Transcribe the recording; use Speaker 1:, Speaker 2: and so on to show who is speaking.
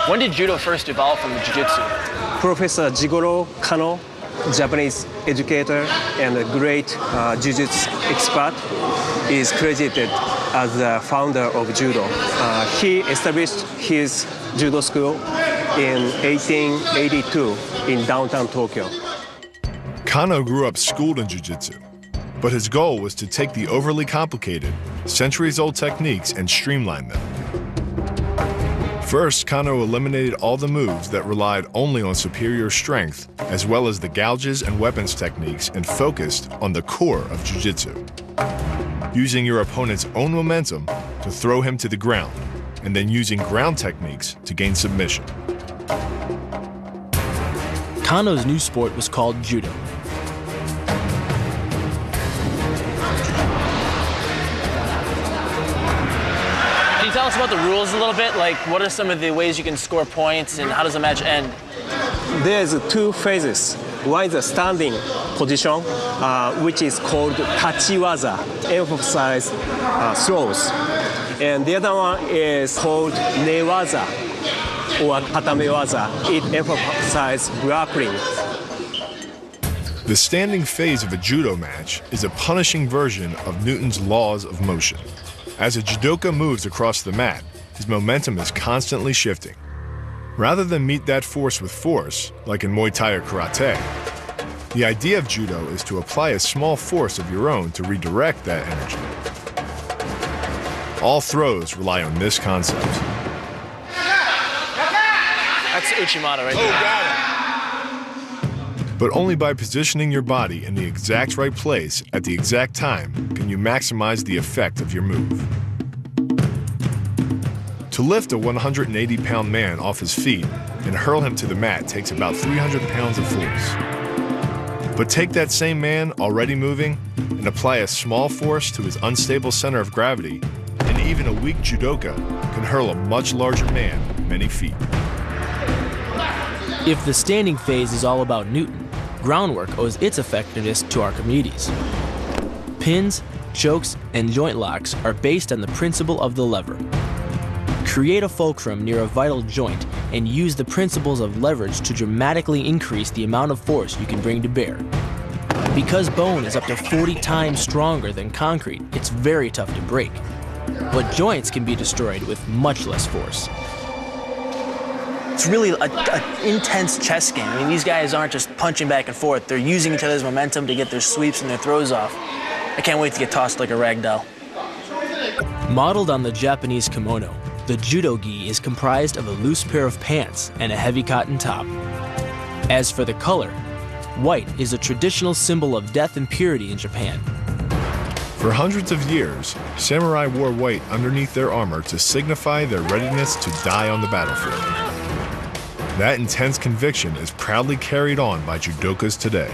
Speaker 1: When did Judo first evolve from the Jiu-Jitsu?
Speaker 2: Professor Jigoro Kano, Japanese educator and a great jiu-jitsu expert, is credited as the founder of Judo. He established his Judo school in 1882 in downtown Tokyo.
Speaker 3: Kano grew up schooled in jiu-jitsu, but his goal was to take the overly complicated, centuries-old techniques and streamline them. First, Kano eliminated all the moves that relied only on superior strength, as well as the gouges and weapons techniques, and focused on the core of jiu-jitsu, using your opponent's own momentum to throw him to the ground, and then using ground techniques to gain submission.
Speaker 4: Kano's new sport was called Judo.
Speaker 1: Can you tell us about the rules a little bit? Like, what are some of the ways you can score points, and how does the match end?
Speaker 2: There's two phases. One is a standing position, which is called tachiwaza, emphasize throws. And the other one is called newaza, or katamewaza. It emphasizes grappling.
Speaker 3: The standing phase of a judo match is a punishing version of Newton's laws of motion. As a judoka moves across the mat, his momentum is constantly shifting. Rather than meet that force with force, like in Muay Thai or Karate, the idea of judo is to apply a small force of your own to redirect that energy. All throws rely on this concept.
Speaker 1: That's Uchimata right there.
Speaker 3: Oh, got it! But only by positioning your body in the exact right place at the exact time can you maximize the effect of your move. To lift a 180-pound man off his feet and hurl him to the mat takes about 300 pounds of force. But take that same man already moving and apply a small force to his unstable center of gravity, and even a weak judoka can hurl a much larger man many feet.
Speaker 4: If the standing phase is all about Newton, groundwork owes its effectiveness to Archimedes. Pins, chokes, and joint locks are based on the principle of the lever. Create a fulcrum near a vital joint and use the principles of leverage to dramatically increase the amount of force you can bring to bear. Because bone is up to 40 times stronger than concrete, it's very tough to break. But joints can be destroyed with much less force.
Speaker 1: It's really an intense chess game. I mean, these guys aren't just punching back and forth. They're using each other's momentum to get their sweeps and their throws off. I can't wait to get tossed like a rag doll.
Speaker 4: Modeled on the Japanese kimono, the judo gi is comprised of a loose pair of pants and a heavy cotton top. As for the color, white is a traditional symbol of death and purity in Japan.
Speaker 3: For hundreds of years, samurai wore white underneath their armor to signify their readiness to die on the battlefield. That intense conviction is proudly carried on by judokas today.